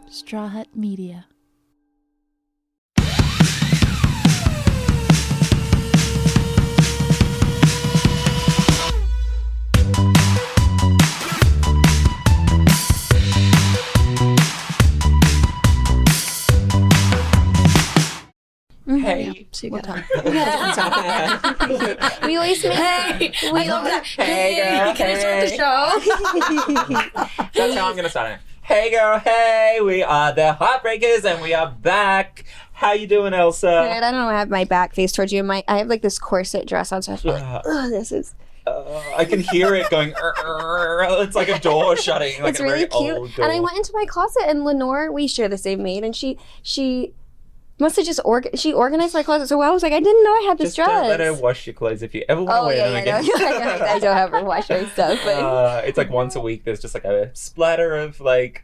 Straw Hut Media. Hey, So you got We always make. hey, I love that. Hey, girl, can I start the show? That's how I'm gonna start it. Hey, girl. Hey, we are the Heartbreakers, and we are back. How you doing, Elsa? Good. I don't know. I have my back face towards you. I have like this corset dress on, so I feel like, this is. I can hear it going. It's like a door shutting. Like It's a really very cute. old door. And I went into my closet, and Lenore, we share the same maid, and she must have just she organized my closet so well. I was like, I didn't know I had this Just dress. don't let her wash your clothes if you ever want to wear them again. No. I don't have her wash my stuff, but It's like once a week. There's just like a splatter of like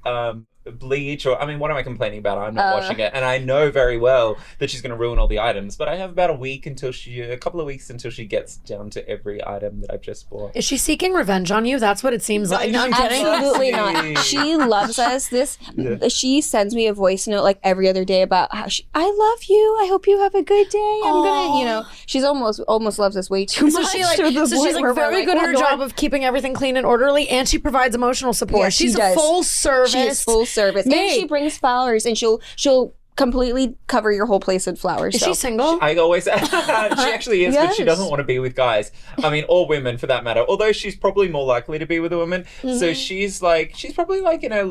bleach, or I mean, what am I complaining about? I'm not washing it, and I know very well that she's going to ruin all the items. But I have about a couple of weeks until she gets down to every item that I've just bought. Is she seeking revenge on you? That's what it seems like. No, I'm kidding. absolutely not. She loves us. She sends me a voice note like every other day about how I love you. I hope you have a good day. I'm gonna, she's almost loves us way too much. She's to the point like where very we're good at her Lenore. job of keeping everything clean and orderly, and she provides emotional support. Yeah, she She's a does. full service. She is full service, and Hey. she brings flowers, and she'll completely cover your whole place with flowers. Is so. she single? I always, she actually is, but she Yes. doesn't want to be with guys. I mean, or women for that matter. Although she's probably more likely to be with a woman. So she's probably like in her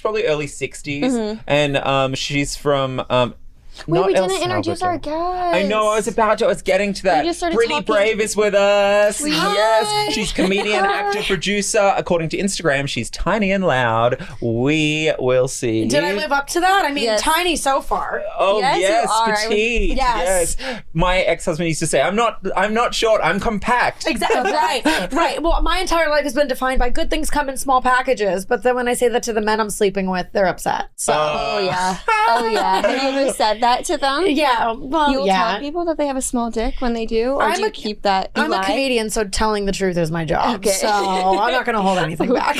probably early 60s, and she's from. Wait, not we El didn't introduce our Salvador. guests. I know, I was getting to that. We just started Brittany talking. Brave is with us. Hi. Yes. She's comedian, actor, producer. According to Instagram, she's tiny and loud. We will see. Did I live up to that? I mean, Yes. tiny so far. Oh, Yes, yes, you are. petite. Yes. My ex-husband used to say, I'm not short, I'm compact. Exactly. right. Well, my entire life has been defined by good things come in small packages, but then when I say that to the men I'm sleeping with, they're upset. So Oh yeah. Have you ever said that to them? yeah. Well, You'll yeah. tell people that they have a small dick when they do, or do you keep that? You I'm a lie? comedian, so telling the truth is my job. Okay. So I'm not going to hold anything back.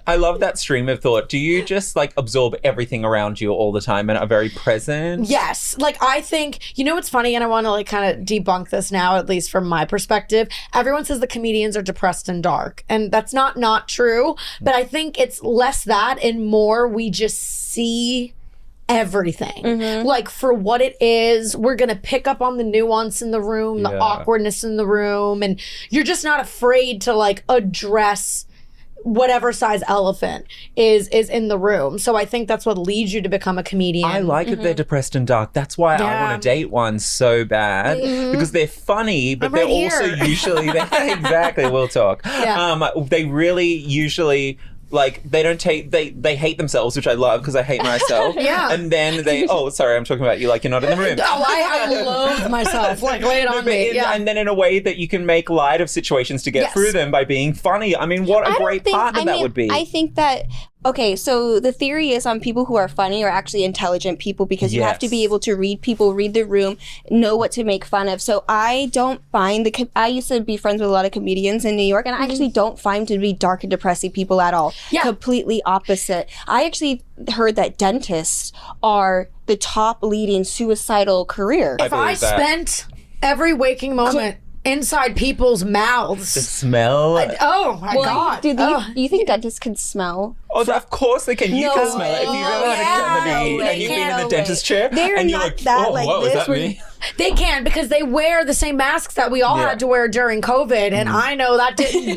I love that stream of thought. Do you just like absorb everything around you all the time and are very present? Yes. Like, I think, what's funny, and I want to like kind of debunk this now, at least from my perspective. Everyone says the comedians are depressed and dark, and that's not true. But I think it's less that and more we just see everything like for what it is. We're gonna pick up on the nuance in the room, the awkwardness in the room, and you're just not afraid to like address whatever size elephant is in the room. So I think that's what leads you to become a comedian. I like that they're depressed and dark. That's why I Yeah. want to date one so bad, because they're funny, but I'm they're right also here. usually exactly. We'll talk. Yeah. They really usually. Like they don't take they hate themselves, which I love because I hate myself. Yeah. And then sorry, I'm talking about you like you're not in the room. Oh, I loathe myself. Like, lay it on me. Yeah. And then in a way that you can make light of situations to get Yes. through them by being funny. I mean, what a great partner that would be. I think that. Okay, so the theory is on people who are funny are actually intelligent people, because you have to be able to read people, read the room, know what to make fun of. So I don't find I used to be friends with a lot of comedians in New York, and I actually don't find to be dark and depressing people at all. Yeah. Completely opposite. I actually heard that dentists are the top leading suicidal career. If I believe that. spent every waking moment inside people's The mouths. smell. Oh my God. Do you think dentists can smell? Oh, of course they can. You No can smell it. If you've way. ever had a cavity No and you've way. been in the No dentist way. chair They're and you're not like, that oh, like whoa, is this that where me? They can, because they wear the same masks that we all Yeah. had to wear during COVID, and I know that didn't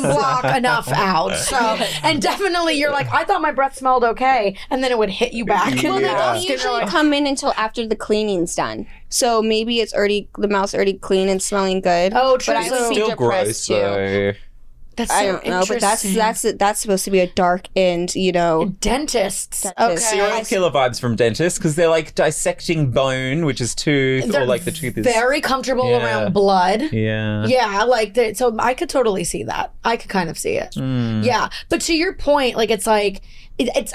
block enough out. So, and definitely, you're like, I thought my breath smelled okay, and then it would hit you back. Well, in the they mask, don't and you're Usually like, come in until after the cleaning's done. So maybe the mouth's already clean and smelling good. Oh, true. But I So- would be Still depressed gross too. though. that's I so don't know, but interesting. that's supposed to be a dark end, Dentists. Dentist. Okay. Serial killer vibes from dentists because they're like dissecting bone, which is tooth, They're or like the tooth is. very comfortable Yeah. around blood. Yeah. Yeah, like so I could totally see that. I could kind of see it. Yeah, but to your point, like it's like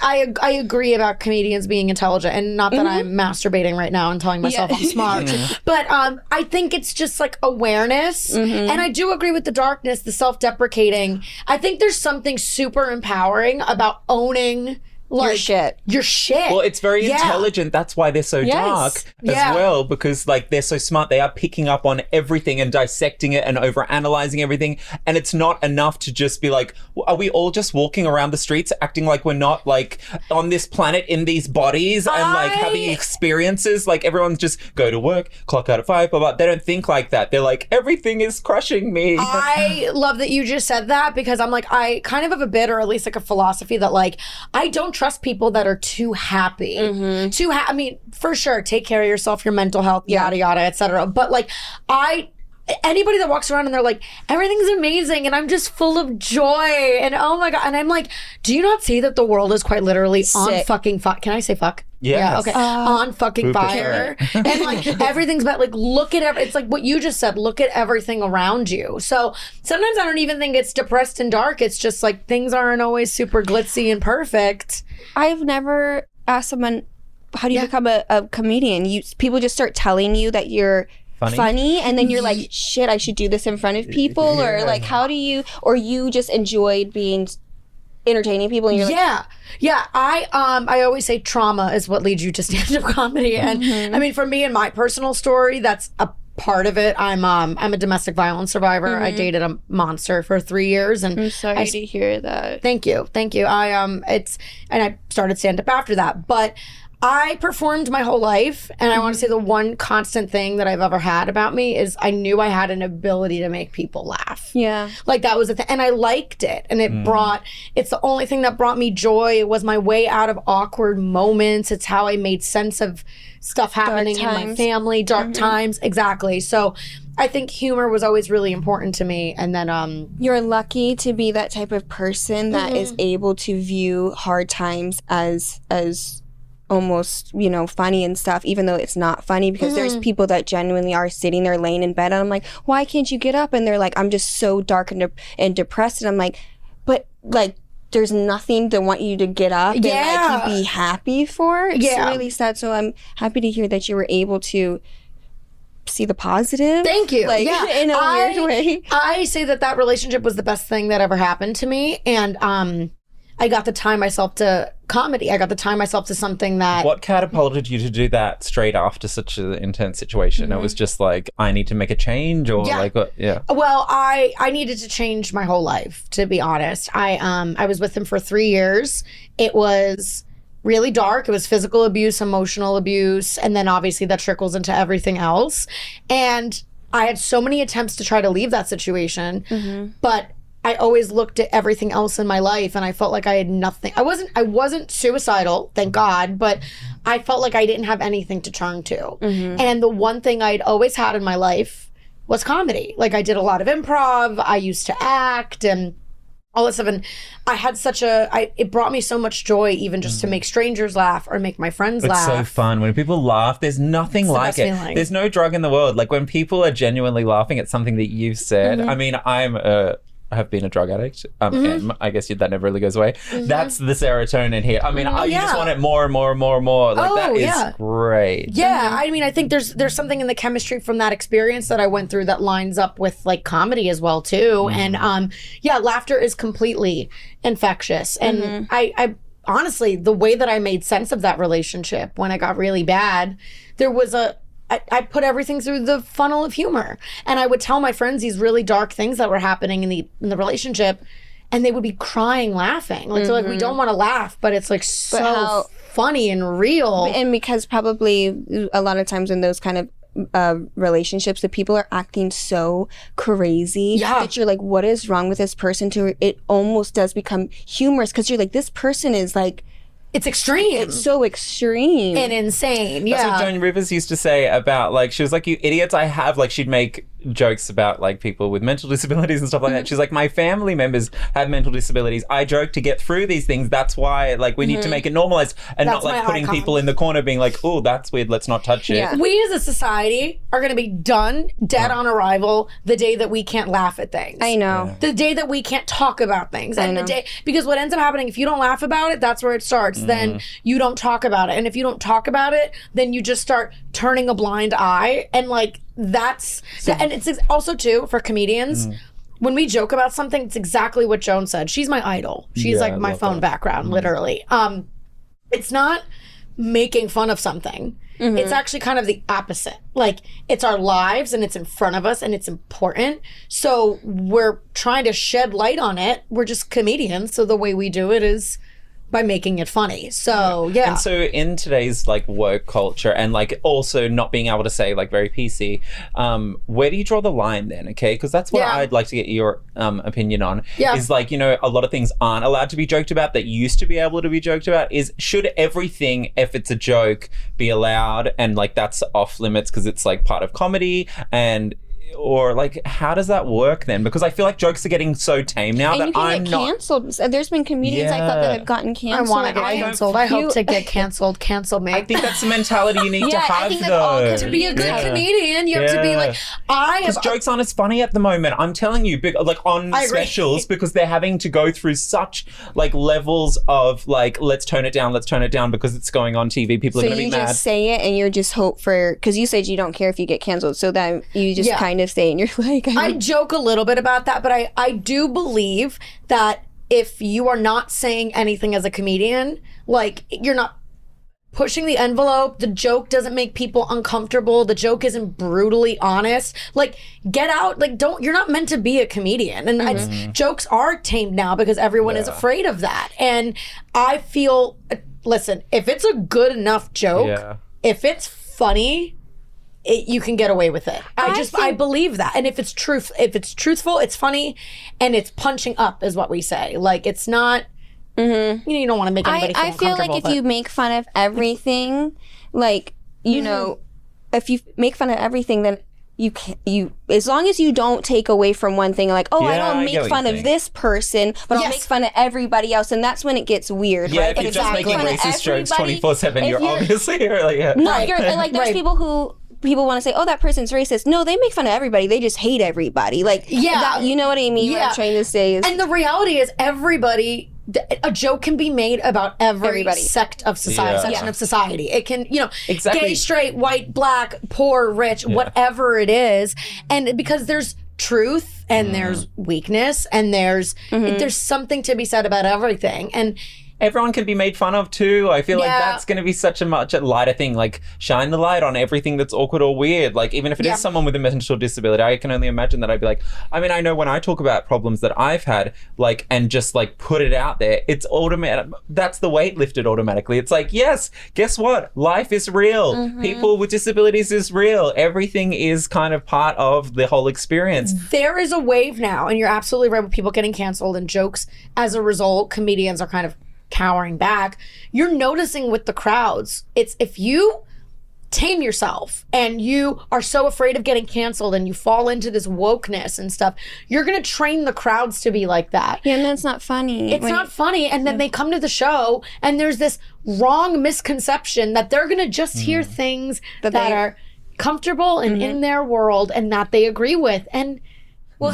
I agree about comedians being intelligent, and not that I'm masturbating right now and telling myself I'm smart, but I think it's just like awareness, and I do agree with the darkness, the self-deprecating. I think there's something super empowering about owning like, Your shit. Your shit. Well, it's very intelligent. That's why they're so dark as well, because like they're so smart. They are picking up on everything and dissecting it and overanalyzing everything. And it's not enough to just be like, are we all just walking around the streets acting like we're not like on this planet in these bodies and like having experiences? Like everyone's just go to work, clock out at 5, blah, blah. They don't think like that. They're like, everything is crushing me. I love that you just said that, because I'm like, I kind of have a bit, or at least like a philosophy that like, I don't trust people that are too happy. I mean, for sure, take care of yourself, your mental health, yada, yada, etc. But like, anybody that walks around and they're like, everything's amazing and I'm just full of joy and oh my God. And I'm like, do you not see that the world is quite literally on fucking fuck? Can I say fuck? Yes. Yeah, okay. On fucking fire. And like everything's about like, look at it's like what you just said, look at everything around you. So sometimes I don't even think it's depressed and dark. It's just like things aren't always super glitzy and perfect. I've never asked someone, how do you become a comedian? People just start telling you that you're funny and then you're like, shit, I should do this in front of people, or like, how do you, or you just enjoyed being entertaining people and you're like, I always say trauma is what leads you to stand-up comedy. And I mean, for me and my personal story, that's a part of it. I'm a domestic violence survivor. I dated a monster for 3 years, and I'm sorry to hear that. Thank you. I started stand-up after that, but I performed my whole life, and I want to say the one constant thing that I've ever had about me is I knew I had an ability to make people laugh. Yeah. Like that was the thing, and I liked it, and it's the only thing that brought me joy. It was my way out of awkward moments. It's how I made sense of stuff happening in my family, dark times. Exactly. So I think humor was always really important to me. And then you're lucky to be that type of person that is able to view hard times as almost, funny and stuff, even though it's not funny, because there's people that genuinely are sitting there laying in bed and I'm like, why can't you get up? And they're like, I'm just so dark and depressed. And I'm like, but like, there's nothing to want you to get up and like you be happy for. It's really sad. So I'm happy to hear that you were able to see the positive. Thank you. Like, in a weird way. I say that relationship was the best thing that ever happened to me. And I got to tie myself to comedy. I got to tie myself to something that... What catapulted you to do that straight after such an intense situation? It was just like, I need to make a change, or like, what? Yeah. Well, I needed to change my whole life, to be honest. I was with him for 3 years. It was really dark. It was physical abuse, emotional abuse, and then obviously that trickles into everything else. And I had so many attempts to try to leave that situation, but I always looked at everything else in my life and I felt like I had nothing. I wasn't suicidal, thank God, but I felt like I didn't have anything to turn to. And the one thing I'd always had in my life was comedy. Like I did a lot of improv, I used to act and all this stuff. And I had it brought me so much joy, even just to make strangers laugh or make my friends laugh. It's so fun. When people laugh, there's nothing like it. Feeling. There's no drug in the world. Like when people are genuinely laughing at something that you've said. I mean, I have been a drug addict. I guess that never really goes away. That's the serotonin here. I mean, you just want it more and more and more and more. Like that is great. Yeah, I mean, I think there's something in the chemistry from that experience that I went through that lines up with like comedy as well too. And laughter is completely infectious. And I honestly, the way that I made sense of that relationship when it got really bad, there was I put everything through the funnel of humor, and I would tell my friends these really dark things that were happening in the relationship, and they would be crying, laughing. Like, they're like, we don't want to laugh, but it's like so funny and real. And because probably a lot of times in those kind of relationships, the people are acting so crazy that you're like, what is wrong with this person? It almost does become humorous because you're like, this person is like, it's extreme. It's so extreme. And insane. That's what Joan Rivers used to say about, like, she was like, you idiots, she'd make jokes about, like, people with mental disabilities and stuff like that. She's like, my family members have mental disabilities. I joke to get through these things. That's why, like, we need to make it normalized and not, like, putting people in the corner being like, oh, that's weird, let's not touch it. Yeah. We as a society are going to be dead on arrival the day that we can't laugh at things. I know. Yeah. The day that we can't talk about things. And because what ends up happening, if you don't laugh about it, that's where it starts. Then you don't talk about it. And if you don't talk about it, then you just start turning a blind eye. And like, and it's also too, for comedians, when we joke about something, it's exactly what Joan said. She's my idol. She's like my phone background, literally. it's not making fun of something. It's actually kind of the opposite. Like, it's our lives and it's in front of us and it's important. So we're trying to shed light on it. We're just comedians. So the way we do it is by making it funny. So, yeah. And so in today's like woke culture and like also not being able to say like very PC, where do you draw the line then? Okay. Because that's what I'd like to get your opinion on is like, you know, a lot of things aren't allowed to be joked about that used to be able to be joked about. Is should everything, if it's a joke, be allowed and like that's off limits because it's like part of comedy? And or like how does that work then? Because I feel like jokes are getting so tame now and that you can I'm get not canceled. There's been comedians I thought that have gotten canceled. I want to get canceled. I hope to get canceled. Cancel me. I think that's the mentality you need to I have think that's all though. To be a good comedian, you have to be like, because jokes aren't as funny at the moment. I'm telling you, like on specials, because they're having to go through such like levels of like, let's tone it down because it's going on TV. People are going to be mad. So you just say it and you're just hope for, because you said you don't care if you get canceled. So then you just kind of say, and you're like, I joke a little bit about that, but I do believe that if you are not saying anything as a comedian, like you're not pushing the envelope, the joke doesn't make people uncomfortable, the joke isn't brutally honest, like get out, like you're not meant to be a comedian. And jokes are tamed now because everyone is afraid of that. And I feel, listen, if it's a good enough joke, if it's funny, you can get away with it. I believe that. And if it's truthful, it's funny, and it's punching up is what we say. Like it's not, you don't want to make anybody feel uncomfortable. I feel like if you make fun of everything, like, you know, if you make fun of everything, then you as long as you don't take away from one thing, like, I don't make fun of this person, but I'll make fun of everybody else, and that's when it gets weird, right? If you're just making racist jokes 24/7, you're obviously like, you're like there's people who want to say, that person's racist. No, they make fun of everybody. They just hate everybody. Like, you know what I mean? What I'm trying to say is, and the reality is, a joke can be made about everybody. Sect of society, section of society. It can, gay, straight, white, black, poor, rich, whatever it is. And because there's truth and there's weakness and there's something to be said about everything. And everyone can be made fun of too. I feel like that's going to be such a much lighter thing. Like shine the light on everything that's awkward or weird. Like even if it is someone with a mental disability, I can only imagine that I'd be like, I mean, I know when I talk about problems that I've had, like, and just like put it out there, it's automatic. That's the weight lifted automatically. It's like, yes, guess what? Life is real. People with disabilities is real. Everything is kind of part of the whole experience. There is a wave now, and you're absolutely right with people getting canceled and jokes. As a result, comedians are kind of cowering back. You're noticing with the crowds, it's if you tame yourself and you are so afraid of getting canceled and you fall into this wokeness and stuff, you're going to train the crowds to be like that. Yeah, and that's not funny. It's not funny. And then they come to the show and there's this wrong misconception that they're going to just hear things that are comfortable and in their world and that they agree with. And how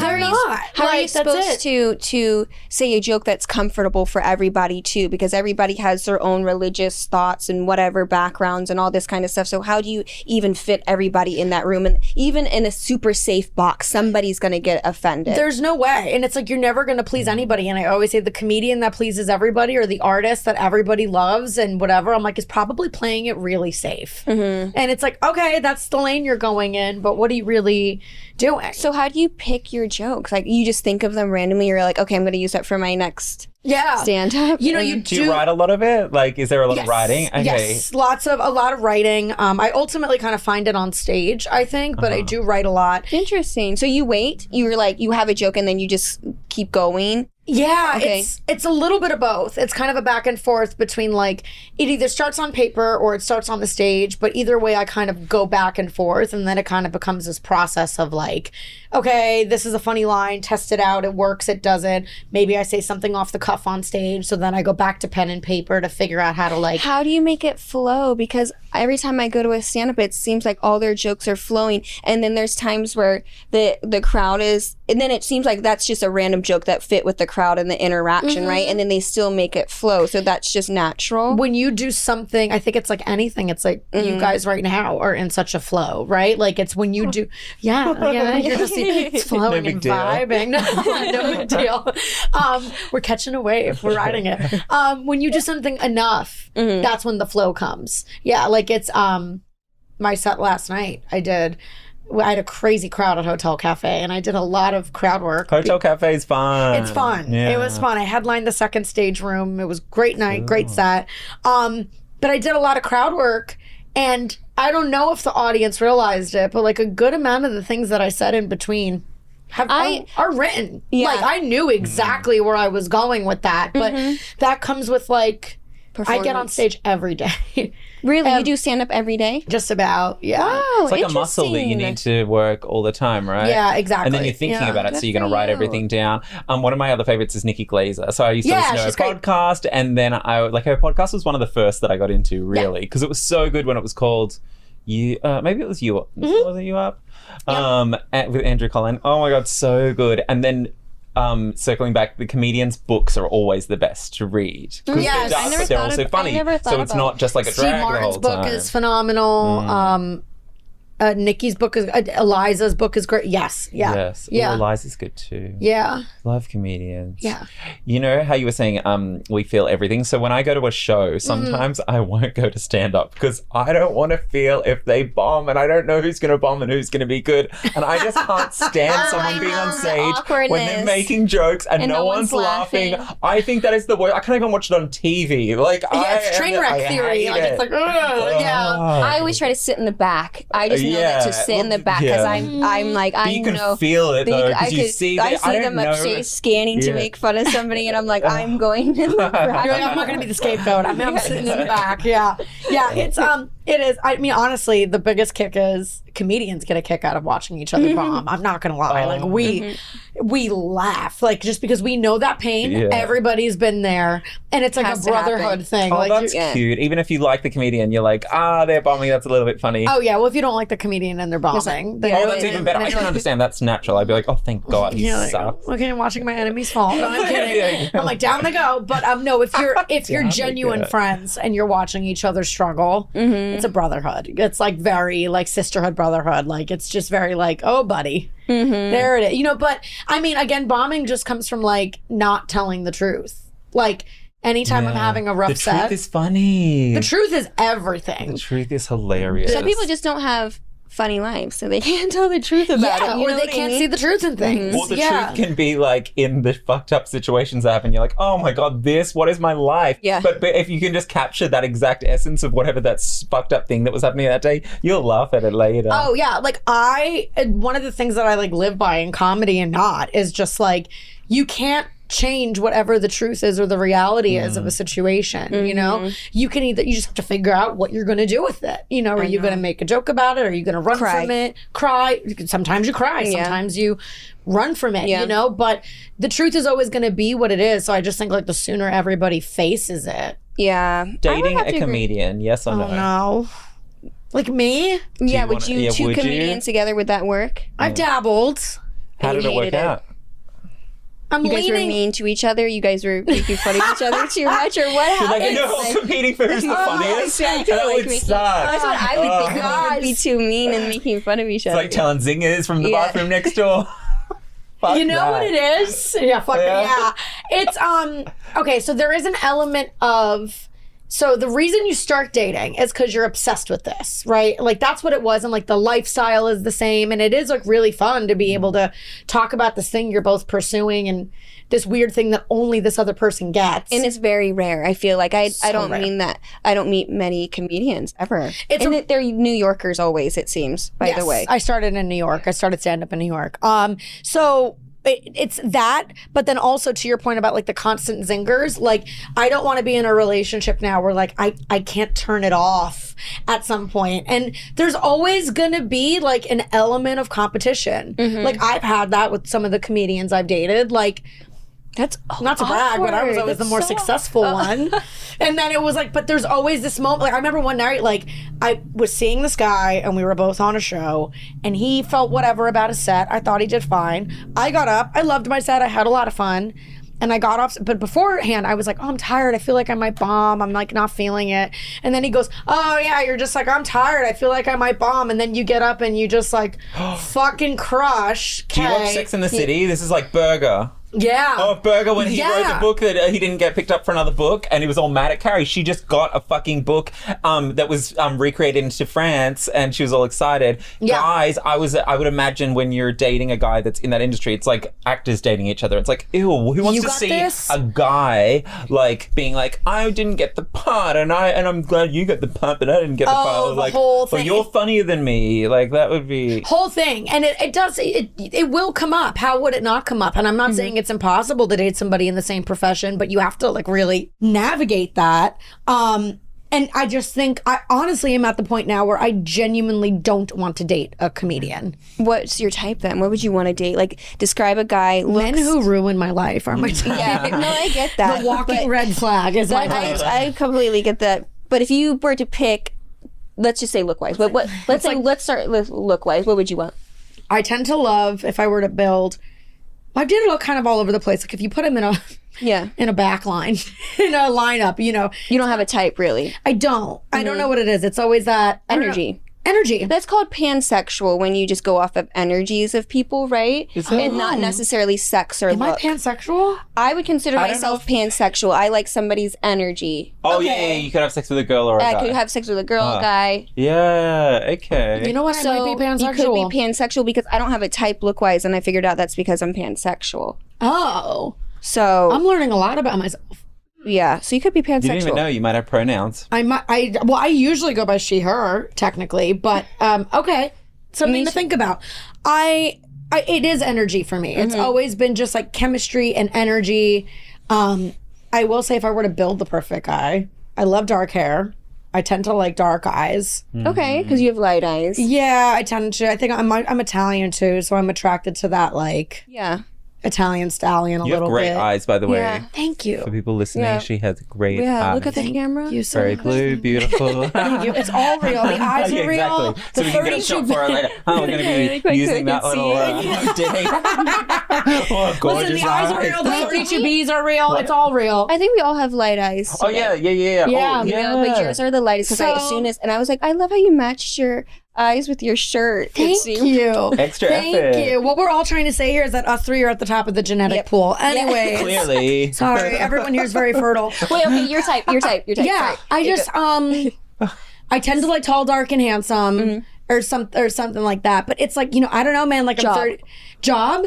are you supposed to say a joke that's comfortable for everybody too? Because everybody has their own religious thoughts and whatever backgrounds and all this kind of stuff. So how do you even fit everybody in that room? And even in a super safe box, somebody's going to get offended. There's no way. And it's like you're never going to please anybody. And I always say the comedian that pleases everybody or the artist that everybody loves and whatever, I'm like, is probably playing it really safe. And it's like, okay, that's the lane you're going in, but what are you really doing? So how do you pick your jokes? Like you just think of them randomly. You're like, okay, I'm going to use that for my next stand-up. Do you write a lot of it? Like, is there a lot of writing? Okay. Yes, a lot of writing. I ultimately kind of find it on stage, I think, but I do write a lot. Interesting. So you wait. You're like, you have a joke and then you just keep going. Yeah, it's a little bit of both. It's kind of a back and forth between like it either starts on paper or it starts on the stage, but either way I kind of go back and forth, and then it kind of becomes this process of like, okay, this is a funny line, test it out, it works, it doesn't. Maybe I say something off the cuff on stage, so then I go back to pen and paper to figure out how to like. How do you make it flow? Because every time I go to a stand-up, it seems like all their jokes are flowing, and then there's times where the crowd is and then it seems like that's just a random joke that fit with the crowd and the interaction, right? And then they still make it flow. So that's just natural. When you do something, I think it's like anything. It's like you guys right now are in such a flow, right? Like it's when you do, you're just it's flowing and vibing. No big deal. We're catching a wave. We're riding it. When you do something enough, that's when the flow comes. Yeah, like it's my set last night. I had a crazy crowd at Hotel Cafe, and I did a lot of crowd work. Hotel Cafe is fun. It's fun. Yeah. It was fun. I headlined the second stage room. It was great night, great set. But I did a lot of crowd work, and I don't know if the audience realized it, but like a good amount of the things that I said in between are written. Yeah. Like I knew exactly where I was going with that, but that comes with like I get on stage every day. Really? You do stand up every day? Just about, yeah. Wow, It's like a muscle that you need to work all the time, right? Yeah, exactly. And then you're thinking about it, so you're going to write you. everything down. One of my other favorites is Nikki Glazer. So I used to listen to her she's great. podcast, and then her podcast was one of the first that I got into, really, because it was so good when it was called maybe it was You Up. Was it You Up? With Andrew Collin. Oh my God, so good. And then circling back, the comedians' books are always the best to read because Yes. they're dark, but they're also funny. So it's not just like a Steve drag the Martin's whole book time. is phenomenal. Nikki's book is Eliza's book is great. Yes. Yeah. Yes. Yeah. Oh, Eliza's good too. Yeah. Love comedians. Yeah. You know how you were saying we feel everything. So when I go to a show, sometimes I won't go to stand up because I don't want to feel if they bomb, and I don't know who's going to bomb and who's going to be good. And I just can't stand someone being on stage when they're making jokes and no one's laughing. I think that is the worst. I can't even watch it on TV. Like it's train wreck theory. Like it's like I always try to sit in the back. I just know that to sit in the back because I'm like But I you can know feel it though because you see I see don't them know. upstage scanning to make fun of somebody, and I'm like I'm going in the back. You're like, I'm not going to be the scapegoat. I'm sitting in the back. Yeah. It is. I mean, honestly, the biggest kick is comedians get a kick out of watching each other bomb. I'm not going to lie. Like we laugh like just because we know that pain. Yeah. Everybody's been there, and it's like Has a to happen. brotherhood thing. Oh, like that's cute. Even if you like the comedian, you're like, they're bombing. That's a little bit funny. oh yeah. Well, if you don't like the comedian and they're bombing, then Oh, that's even better. I can understand. That's natural. I'd be like, oh, thank God, he like, sucks. okay, I'm watching my enemy's fall. No, I'm kidding. Yeah. I'm like down to go. But no, if you're genuine friends and you're watching each other struggle, it's a brotherhood. It's like very like sisterhood, brotherhood. Like it's just very like, oh, buddy, there it is. You know, but I mean, again, bombing just comes from like not telling the truth. Like anytime I'm having a rough set, the truth is funny. the truth is everything. The truth is hilarious. Some people just don't have funny lives, so they can't tell the truth about it. You or know they what I can't mean? see the truth in things. Well, the truth can be like in the fucked up situations that happen. You're like, oh my God, what is my life? Yeah. But if you can just capture that exact essence of whatever that fucked up thing that was happening that day, you'll laugh at it later. Oh yeah, like one of the things that I like live by in comedy and not is just like you can't change whatever the truth is or the reality is of a situation. You know, you just have to figure out what you're going to do with it. You know, are you going to make a joke about it? Are you going to run from it? Cry? Sometimes you cry. Sometimes you run from it. You know, but the truth is always going to be what it is. So I just think like the sooner everybody faces it. Yeah. Dating a comedian, yes or no? Oh no. Like me? Yeah, would you two comedians together, would that work? I've dabbled. How did it work out? I'm You guys were mean to each other? You guys were making fun of each other too much? Or what happened? Like, competing for who's the funniest? That would suck. That's what I would think. You would be too mean and making fun of each other. It's like telling zingers from the bathroom next door. Fuck you know that. what it is? Yeah, fuck it. Yeah. It's okay, so there is an element of so the reason you start dating is because you're obsessed with this, right? Like that's what it was, and like the lifestyle is the same, and it is like really fun to be able to talk about this thing you're both pursuing and this weird thing that only this other person gets. And it's very rare. I feel like I don't rare. mean that. I don't meet many comedians ever. They're New Yorkers always, it seems, by the way. I started in New York. I started stand-up in New York. So it's that, but then also to your point about like the constant zingers, like I don't want to be in a relationship now where like I can't turn it off at some point. And there's always gonna be like an element of competition. Like I've had that with some of the comedians I've dated. Like That's not to brag, but I was always the more successful one. And then it was like, but there's always this moment. Like I remember one night, like I was seeing this guy and we were both on a show and he felt whatever about his set. I thought he did fine. I got up. I loved my set. I had a lot of fun. And I got off, but beforehand, I was like, oh, I'm tired. I feel like I might bomb. I'm like not feeling it. And then he goes, oh yeah, you're just like, I'm tired. I feel like I might bomb. And then you get up and you just like fucking crush. Do you watch Sex and the City? This is like Burger. Yeah. Oh, Burger, when he wrote the book that he didn't get picked up for another book and he was all mad at Carrie. She just got a fucking book that was recreated into France and she was all excited. Yeah. Guys, I would imagine when you're dating a guy that's in that industry, it's like actors dating each other. It's like, ew, who wants to see a guy like being like, I didn't get the part and I'm glad you got the part but I didn't get the part. The like, whole thing. Well, you're funnier than me. Like that would be whole thing. And it will come up. How would it not come up? And I'm not saying it's impossible to date somebody in the same profession, but you have to like really navigate that. And I just think I honestly am at the point now where I genuinely don't want to date a comedian. What's your type then? What would you want to date? Like describe a guy. Men who ruin my life are my type. Yeah, no, I get that. The walking red flag is my type. I completely get that. But if you were to pick, let's just say look wise. But let's start with look wise. What would you want? I tend to love if I were to build. I did look kind of all over the place. Like if you put him in a back line, in a lineup, you know. You don't have a type really. I don't. Mm-hmm. I don't know what it is. It's always that energy. Energy. That's called pansexual when you just go off of energies of people, right? And not necessarily sex or Am look. I pansexual? I would consider myself pansexual. I like somebody's energy. Oh, okay. Yeah, you could have sex with a girl or a guy. I could have sex with a girl, guy. Yeah, okay. You know what? I might be pansexual. You could be pansexual because I don't have a type look-wise, and I figured out that's because I'm pansexual. Oh. So I'm learning a lot about myself. Yeah, so you could be pansexual. You didn't even know you might have pronouns. I usually go by she, her, technically, but okay. Something to think about. It is energy for me. It's always been just like chemistry and energy. I will say if I were to build the perfect guy, I love dark hair. I tend to like dark eyes. Okay, because you have light eyes. Yeah, I tend to. I think I'm Italian too, so I'm attracted to that like Italian stallion a little bit. You have great eyes, by the way. Yeah. Thank you. For people listening, she has great eyes. Yeah, look at the camera. You so very much. Blue, beautiful. Thank you. It's all real. The eyes are real. Exactly. So we can get a shot for it later. Oh, we're going to be using that little ding. Oh, gorgeous Listen, the eyes are real. The 32Bs are real. It's all real. I think we all have light eyes. Oh, yeah. Yeah. Oh, You know, but yours are the lightest. Because and I was like, I love how you matched your eyes with your shirt. Thank you. Extra effort. Thank you. What we're all trying to say here is that us three are at the top of the genetic pool. Anyway. Clearly. Sorry, everyone here is very fertile. Wait, okay, your type. Yeah, I just, I tend to like tall, dark, and handsome or something like that. But it's like, you know, I don't know, man, like job?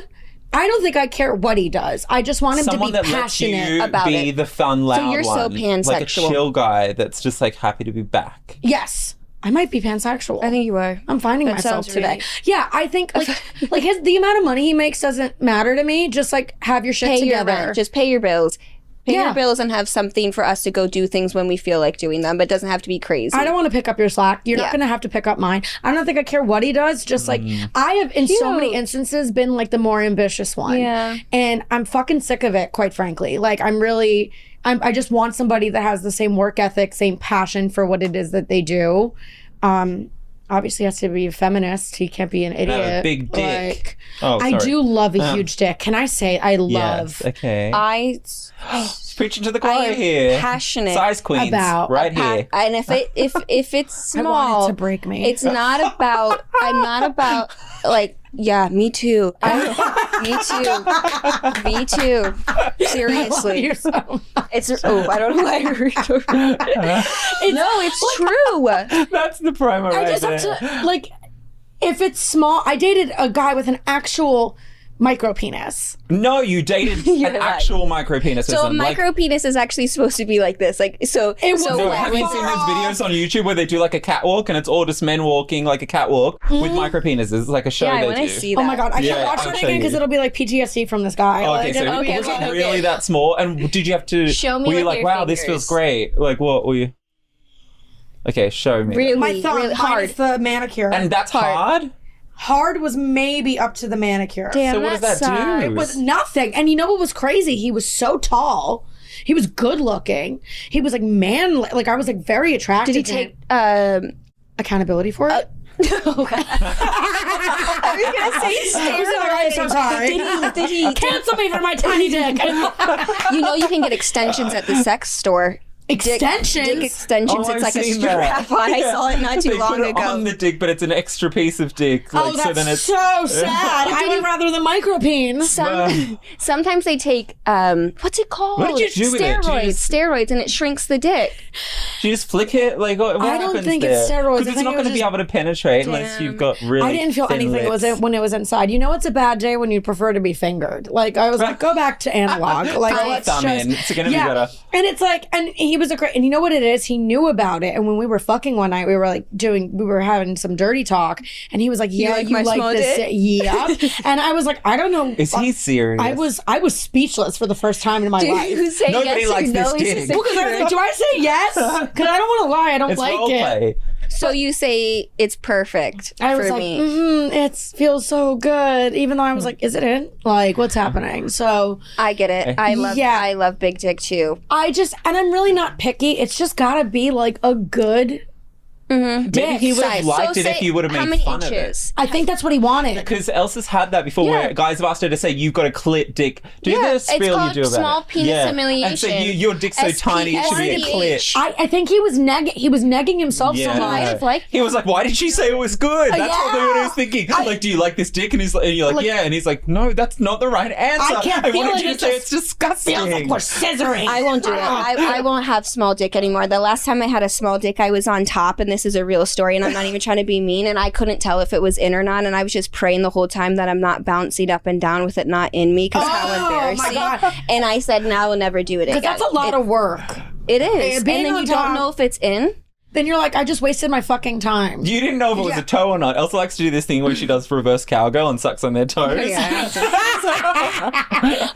I don't think I care what he does. I just want him Someone to be that passionate about it. Be the fun, loud So you're so one. pansexual. Like a chill guy that's just like happy to be back. Yes. I might be pansexual. I think you are. I'm finding myself today. Yeah, I think like the amount of money he makes doesn't matter to me. Just like have your shit together. Just pay your bills. Pay your bills and have something for us to go do things when we feel like doing them, but it doesn't have to be crazy. I don't want to pick up your slack. You're not going to have to pick up mine. I don't think I care what he does. Just like I have in so many instances been like the more ambitious one. Yeah. And I'm fucking sick of it, quite frankly. Like I just want somebody that has the same work ethic, same passion for what it is that they do. Obviously has to be a feminist. He can't be an idiot. A big dick. I do love a huge dick. Can I say I love? Yes, okay. I preaching to the choir here. Passionate size queens about right here. And if it's small, I want it to break me. It's not about. I'm not about like. Yeah, me too. Me too. Seriously. It's I don't know why I it's true. That's the primer right I just there. have to like if it's small. I dated a guy with an actual micro penis. No, you dated an actual micro penis. So a micro penis is actually supposed to be like this. Like so. Have you seen those videos on YouTube where they do like a catwalk and it's all just men walking like a catwalk with micro penises? It's like a show they do. I see that. Oh my god, I can't watch it again because it'll be like PTSD from this guy. Oh, okay, so was it really that small? And did you have to? Show me. Were you like, wow, this feels great? Like what were you? Okay, show me. Really, my thumb, really hard. the manicure. And that's hard? Hard was maybe up to the manicure. Damn, So what does that sucks. do? It was nothing. And you know what was crazy? He was so tall. He was good looking. He was like manly. Like I was like very attracted Did he to take him. Accountability for it? I was gonna say I'm sorry. Did he Cancel me for my tiny dick. You know you can get extensions at the sex store. Extensions? Dick extensions. Oh, it's I've like a seen that. strap on. I saw it not too They long put it ago. on the dick, but it's an extra piece of dick. Oh, Like, that's so then it's so sad. I would rather the micropeens. Sometimes they take what's it called? What did you do with it? Steroids. Did you just- Steroids, and it shrinks the dick. Do you just flick it? Like, what I don't happens think there? it's steroids. I Because it's think not it going to was be able to penetrate unless you've got really. I didn't feel thin anything lips. when it was inside. You know what's a bad day when you prefer to be fingered? Like I was like, go back to analog. Like Throw a let's thumb just in. It's gonna be better. And it's like, and he was a great. And you know what it is? He knew about it. And when we were fucking one night, we were having some dirty talk, and he was like, "Yeah, like you my like small this?" dick? Yeah. And I was like, I don't know. Is he serious? I was speechless for the first time in my life. You say Nobody yes or likes no, this he dick. says Because I was like, do I say yes? Because I don't want to lie. I don't It's like role it. play. So you say it's perfect I was for like, me. it feels so good. Even though I was like, is it in? Like, what's happening? So I get it. I love big dick too. and I'm really not picky. It's just gotta be like a good Maybe he would have Size. liked So it if say, you would have how made many fun of it. inches? I think that's what he wanted. Because Elsa's had that before, where guys have asked her to say, "You've got a clit dick." Do Yeah, the it's spiel you called do about small it. penis And so humiliation. your dick's so tiny, it should be a clit. SPH. I think he was negging himself so Yeah. much. might have liked He was like, "Why did she say it was good?" That's what yeah. he was thinking. Like, do you like this dick? And you're like, yeah. And he's like, "No, that's not the right answer. I can't feel wanted it. you It to say just it's disgusting." Feels like we're scissoring. I won't do it. I won't have small dick anymore. The last time I had a small dick, I was on top, and this is a real story, and I'm not even trying to be mean, and I couldn't tell if it was in or not, and I was just praying the whole time that I'm not bouncing up and down with it not in me, because how embarrassing. God. And I said, now I will never do it again. Because that's a lot of work. It is. And being then on you top- don't know if it's in. Then you're like, I just wasted my fucking time. You didn't know if it was a toe or not. Elsa likes to do this thing where she does reverse cowgirl and sucks on their toes.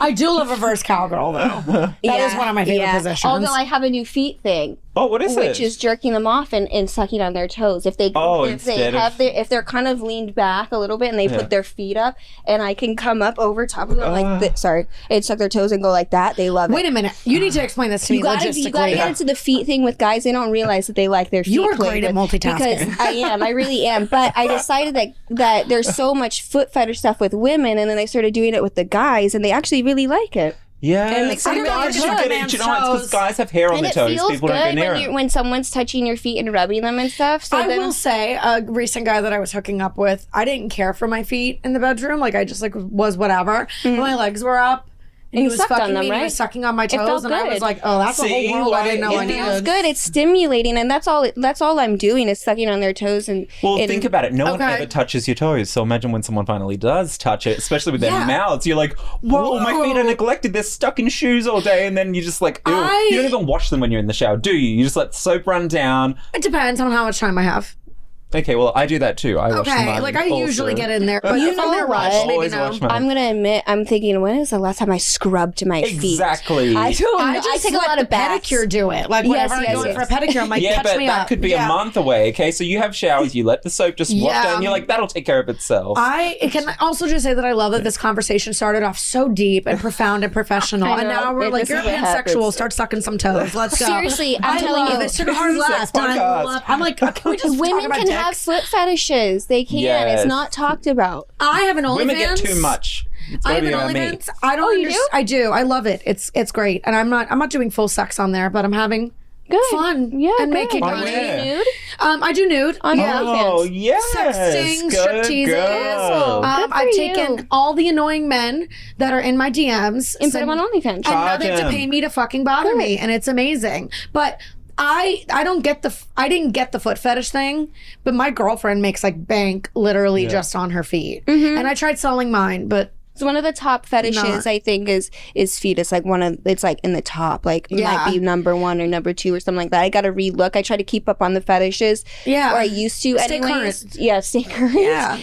I do love reverse cowgirl though. That is one of my favorite positions. Although I have a new feet thing. Oh, what is it? Which is jerking them off and sucking on their toes. If they if they're kind of leaned back a little bit and they put their feet up, and I can come up over top of them and suck their toes and go like that. They love it. Wait a minute. You need to explain this to me You gotta logistically. get into the feet thing with guys. They don't realize that they like their feet. You are played great at with, multitasking. Because I am. I really am. But I decided that there's so much foot fetish stuff with women, and then I started doing it with the guys, and they actually really like it. Yeah, And it makes some me guys really should good. get it. Do you know what? It's because guys have hair on And their it toes. feels People don't go good near when, them. when someone's touching your feet and rubbing them and stuff. So I then, will say, a recent guy that I was hooking up with, I didn't care for my feet in the bedroom. Like I just was whatever. My legs were up. And he you was sucked on fucking them, me. And he right? was sucking on my felt toes, and I was good. like, "Oh, that's a See, whole world I didn't know I it needed." feels good. It's stimulating, and that's all I'm doing is sucking on their toes and. Well, think about it. No one Okay. ever touches your toes. So imagine when someone finally does touch it, especially with their Yeah. mouths. You're like, whoa, my feet are neglected. They're stuck in shoes all day. And then you're just like, ew. You don't even wash them when you're in the shower, do you? You just let the soap run down. It depends on how much time I have. Okay, well, I do that too. I wash Okay, mine like I also. usually get in there, but You if I'm in a know rush, what? maybe Always no. wash mine. I'm gonna admit, I'm thinking, when is the last time I scrubbed my feet? Exactly. I don't know. I I just take a let lot the of baths. pedicure do it. Like whenever I'm yes, going yes. for a pedicure, I'm like, Yeah, touch but me that up. could be a month away, okay? So you have showers, you let the soap just wash Yeah. down, you're like, that'll take care of itself. I can also just say that I love that this conversation started off so deep and profound and professional, I and know. now we're This like, is you're what pansexual. happens. Start sucking some toes. Let's go. Seriously, I'm telling love you. it. Took a hard This is left. a And I podcast. love. I'm like, can we just talk Women about can have dicks? foot fetishes. They can. Yes. It's not talked about. I have an OnlyFans. Women get too much. It's I gotta have an be about me. OnlyFans. I don't. you do? I do. I love it. It's great, and I'm not doing full sex on there, but I'm having Good. fun. Yeah, and good. making Oh, money. yeah. Nude? I do nude. On yeah. Oh, OnlyFans. yes. Sexting, Good stripteases. girl. Good for I've you. taken all the annoying men that are in my DMs And put them on OnlyFans. and now they have to Charge pay 'em. me to fucking bother me, and it's amazing. But I don't get I didn't get the foot fetish thing, but my girlfriend makes like bank literally just on her feet, and I tried selling mine, but It's one of the top fetishes, Not. I think, is feet. It's like it's like in the top, like it Yeah. might be number 1 or number 2 or something like that. I got to relook. I try to keep up on the fetishes. Yeah. Or I used to Stay anyways. current. Yeah, stay current. Yeah.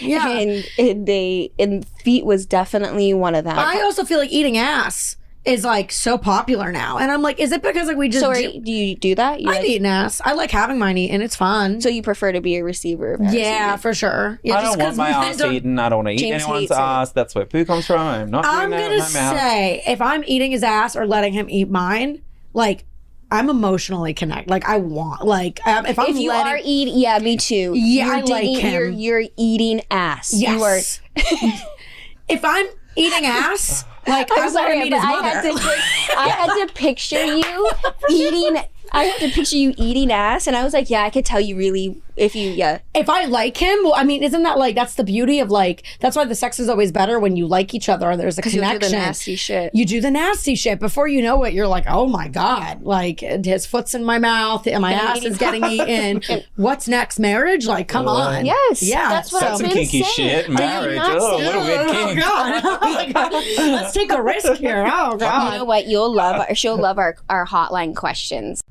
And feet was definitely one of them. I also feel like eating ass is like so popular now. And I'm like, is it because like we just do you do that? I eat an ass. I like having mine eaten. It's fun. So you prefer to be a receiver of ass eating? For sure. Yeah, I don't want my ass eaten. I don't want to eat James anyone's hates it. ass. That's where poo comes from. I'm not doing that in my mouth. Say, if I'm eating his ass or letting him eat mine, like I'm emotionally connected. Like I want, like if I'm are eating, yeah, me too. Yeah, I like him. You're eating ass. Yes. If I'm eating ass, like I want to meet his mother. I had to picture you eating. I had to picture you eating ass, and I was like, yeah, I could tell you really if I like him. Well, I mean, isn't that like that's the beauty of like that's why the sex is always better when you like each other and there's a connection. You do the nasty shit. You do the nasty shit before you know it. You're like, oh my god, like his foot's in my mouth and my ass is getting eaten. What's next? Marriage? Like, come on. Yes. Yeah. That's what That's I've some been kinky saying. shit. Marriage. Oh, what a weird kink. Oh my god. Let's take a risk here. Oh god. You know what? She'll love our hotline questions.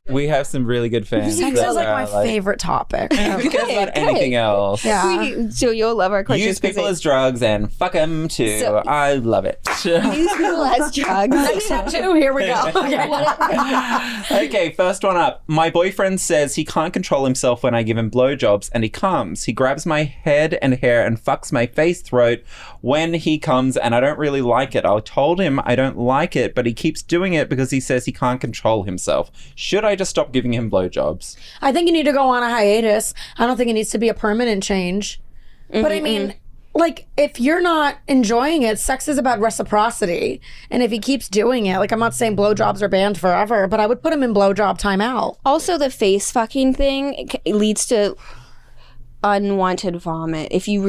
We have some really good fans. Sex that is like are, my favorite topic. Who cares about anything else? Yeah. So you'll love our questions. Use people as drugs and fuck them too. So- I love it. Use people as drugs. Step 2, here we go. Okay. Okay, first one up. My boyfriend says he can't control himself when I give him blowjobs, and he comes. He grabs my head and hair and fucks my face, throat when he comes, and I don't really like it. I told him I don't like it, but he keeps doing it because he says he can't control himself. Should I just stop giving him blowjobs? I think you need to go on a hiatus. I don't think it needs to be a permanent change. But I mean, like, if you're not enjoying it, sex is about reciprocity. And if he keeps doing it, like, I'm not saying blowjobs are banned forever, but I would put him in blowjob timeout. Also, the face fucking thing leads to unwanted vomit. If he's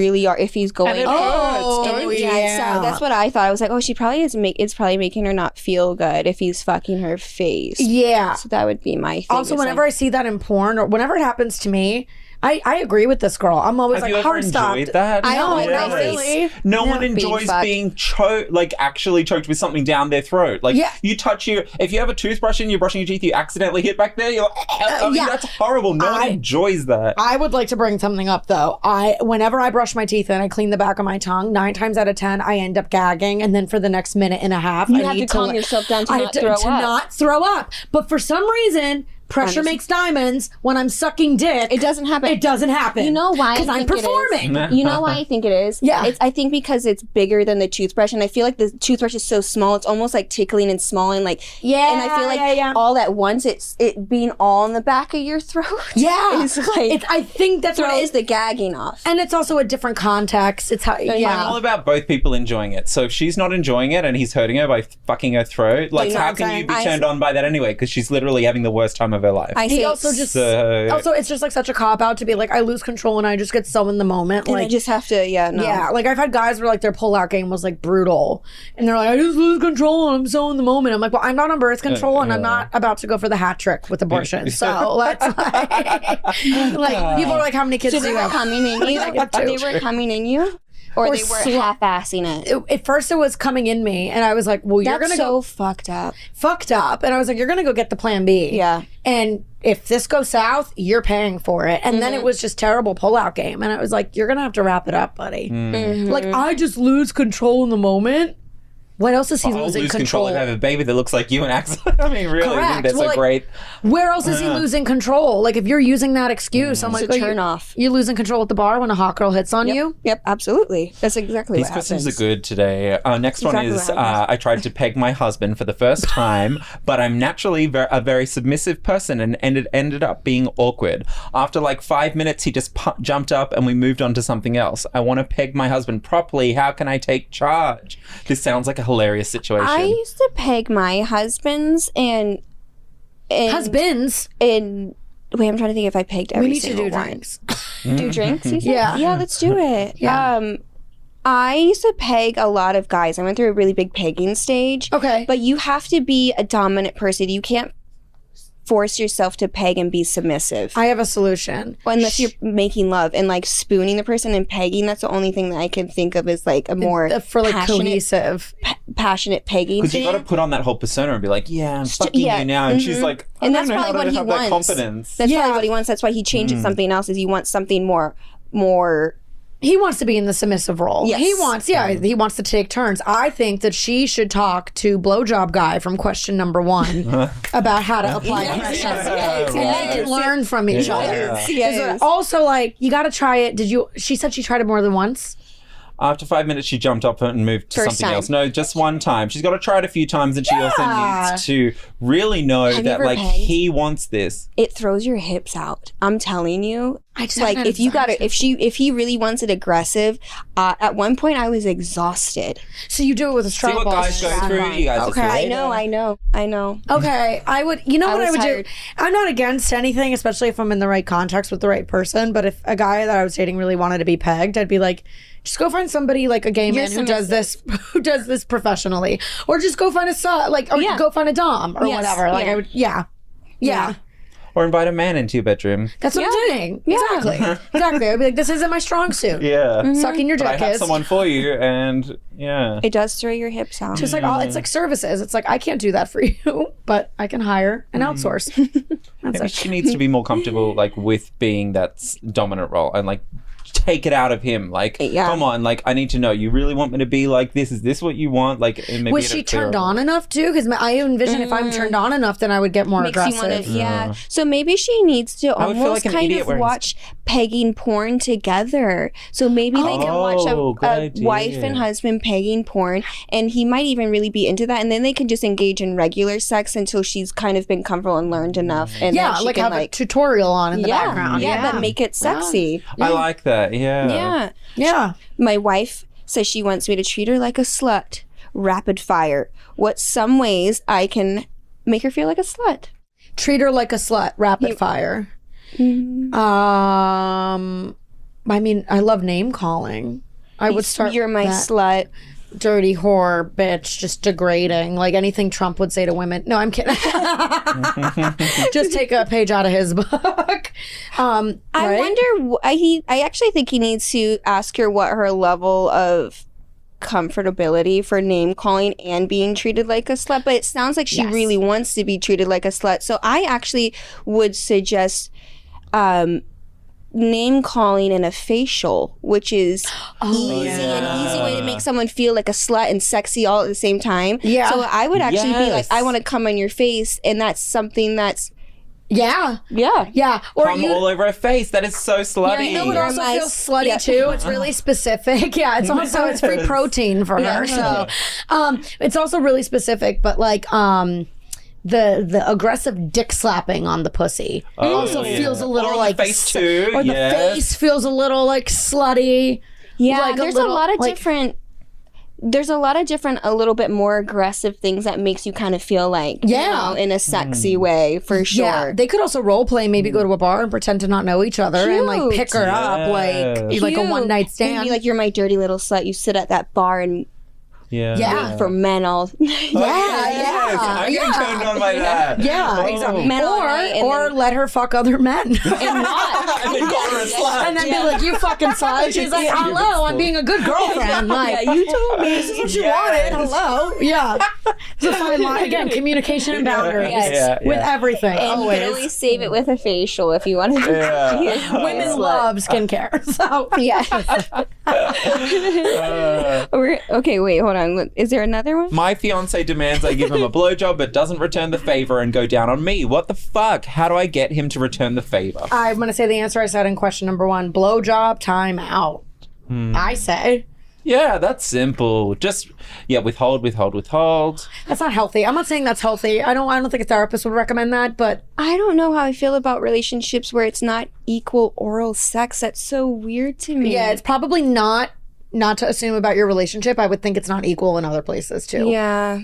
going. And it hurts, don't you? So that's what I thought. I was like, oh, she probably it's probably making her not feel good if he's fucking her face. Yeah. So that would be my thing. Also, whenever I see that in porn or whenever it happens to me, I agree with this girl. I'm always Have like, you ever hard stop. enjoyed that? I don't No, like not really. No No. one enjoys Being fucked. being choked, like actually choked with something down their throat. Like Yeah. you touch if you have a toothbrush and you're brushing your teeth, you accidentally hit back there. You're like, I mean, yeah. that's horrible. No one enjoys that. I would like to bring something up though. Whenever I brush my teeth and I clean the back of my tongue, 9 times out of 10, I end up gagging, and then for the next minute and a half, You I have need to calm yourself down to I not have throw to up. not throw up. But for some reason, pressure makes diamonds. When I'm sucking dick, It doesn't happen. It doesn't happen. You know why? Because I'm performing. You know why I think it is? Yeah. I think because it's bigger than the toothbrush, and I feel like the toothbrush is so small. It's almost like tickling and small, and like Yeah, And I feel like all at once, it being all in the back of your throat. Yeah, is like I think that's what it throws is. the gagging off. And it's also a different context. It's how I'm all yeah. about both people enjoying it. So if she's not enjoying it and he's hurting her by fucking her throat, like know how what I'm can saying? you be turned on by that anyway? Because she's literally having the worst time of her life. I He say also just So- also it's just like such a cop out to be like I lose control and I just get so in the moment. and I Like just have to, yeah, like I've had guys where like their pullout game was like brutal, and they're like, I just lose control and I'm so in the moment. I'm like, well, I'm not on birth control and I'm not about to go for the hat trick with abortion. So let's like people are like, how many kids So do they you were have? coming in you? They were coming in you? Or they were half-assing it? At first it was coming in me, and I was like, well, you're That's gonna so go fucked up. fucked up, and I was like, you're gonna go get the plan B. Yeah. And if this goes south, you're paying for it. And then it was just terrible pullout game, and I was like, you're gonna have to wrap it up, buddy. Like I just lose control in the moment. What else is he I'll losing lose control? and have a baby that looks like you and Axel. I mean, really, Correct. that's Well, a like, great. Where else is he losing control? Like if you're using that excuse, I'm like, It's a turn off. You losing control at the bar when a hot girl hits on you? Yep, absolutely. That's exactly These what questions happens. are good today. Next Exactly one is what happens. I tried to peg my husband for the first time, but I'm naturally a very submissive person and ended up being awkward. After like 5 minutes, he just jumped up and we moved on to something else. I want to peg my husband properly. How can I take charge? This sounds like a hilarious situation. I used to peg my husbands and Husbands. wait, I'm trying to think if I pegged every We need to single do one. drinks. Do drinks? You said? Yeah. Yeah, let's do it. Yeah. I used to peg a lot of guys. I went through a really big pegging stage. Okay. But you have to be a dominant person. You can't force yourself to peg and be submissive. I have a solution. Unless you're making love and like spooning the person and pegging, that's the only thing that I can think of as like a more For like cohesive. passionate pegging Because you thing. got to put on that whole persona and be like, yeah, I'm fucking you now. And she's like, I And don't that's know how probably what to he have that wants. confidence. That's probably what he wants. That's why he changes something else. Is he wants something more. He wants to be in the submissive role. Yes. He wants to take turns. I think that she should talk to blowjob guy from question number 1 about how to apply pressure. And they can learn from each other. Yes. Also, like, you got to try it. She said she tried it more than once. After 5 minutes, she jumped up and moved to First something time. else. No, just one time. She's got to try it a few times, and she also needs to really know Have you that, ever like, pegged? he wants this. It throws your hips out. I'm telling you. I just Like haven't if you got decided. it, if he really wants it aggressive, at one point I was exhausted. So you do it with a See strap what ball. guys go through? You guys Okay. just I know. Okay, I would. You know what was I would tired. do? I'm not against anything, especially if I'm in the right context with the right person. But if a guy that I was dating really wanted to be pegged, I'd be like, just go find somebody like a gay man who does this professionally, or just go find a go find a dom or Yes. whatever. Like Yeah. I would, yeah. Or invite a man into your bedroom. That's what I'm doing. Yeah. Exactly. I'd be like, this isn't my strong suit. Yeah. Sucking your But I dick have is. someone for you, and yeah. It does throw your hips out. Just like it's like services. It's like I can't do that for you, but I can hire and outsource. That's Maybe it. she needs to be more comfortable, like, with being that dominant role and, like, take it out of him. Like, Yeah. come on, like, I need to know. You really want me to be like this? Is this what you want? Like, and maybe Was she turned on enough too? Because I envision if I'm turned on enough, then I would get more Makes you aggressive. want to, So maybe she needs to I would feel almost like an kind idiot of wearing watch pegging porn together. So maybe they can watch good a idea. wife and husband pegging porn, and he might even really be into that. And then they can just engage in regular sex until she's kind of been comfortable and learned enough. And Yeah, then she like can have a tutorial on in the yeah, background. yeah, but make it sexy. I like that. Yeah. Yeah. My wife says she wants me to treat her like a slut. Rapid fire. What's some ways I can make her feel like a slut? Treat her like a slut. Rapid fire. I mean, I love name calling. I would start. You're my that. slut. Dirty whore, bitch, just degrading, like anything Trump would say to women. No, I'm kidding. Just take a page out of his book. I Right? wonder. I actually think he needs to ask her what her level of comfortability for name calling and being treated like a slut. But it sounds like she really wants to be treated like a slut. So I actually would suggest name calling and a facial, which is an easy way to make someone feel like a slut and sexy all at the same time. Yeah. So I would actually be like, Yes. I want to come on your face, and that's something that's Yeah. Or Come all over her face. That is so slutty. You know what also my- feels slutty yeah. too? It's really specific. Yeah, it's also it's free protein for her. So it's also really specific, but like the aggressive dick slapping on the pussy also feels a little Or on like the face too. or the yes. face feels a little like slutty. Yeah, Like there's little, a lot of like- different. There's a lot of different, a little bit more aggressive things that makes you kind of feel like, in a sexy way for sure. Yeah, they could also role play, maybe go to a bar and pretend to not know each other and like Cute. pick her up like a Cute. one night And stand. be like, you're my dirty little slut. You sit at that bar and Yeah. for men all. Yes. I'm getting turned on by that. Yeah, exactly. Men all night and Or then- let her fuck other men. And then call her a slut. And then be like, you fucking slut. She's like, hello, I'm being a good girlfriend. Like, you told me. this is what you wanted. Hello. Yeah. It's a fine line. Again, communication and boundaries Yeah, with yeah. everything. And you can always. always save it with a facial if you want to. Yeah. Women love skincare. So, Yeah. Okay, wait, hold on. Look, is there another one? My fiance demands I give him a blowjob but doesn't return the favor and go down on me. What the fuck? How do I get him to return the favor? I'm going to say the answer I said in question number 1 blowjob time out. I say. Yeah, that's simple. Just withhold. That's not healthy. I'm not saying that's healthy. I don't think a therapist would recommend that, but I don't know how I feel about relationships where it's not equal oral sex. That's so weird to me. yeah, it's probably not to assume about your relationship. I would think it's not equal in other places too. Yeah.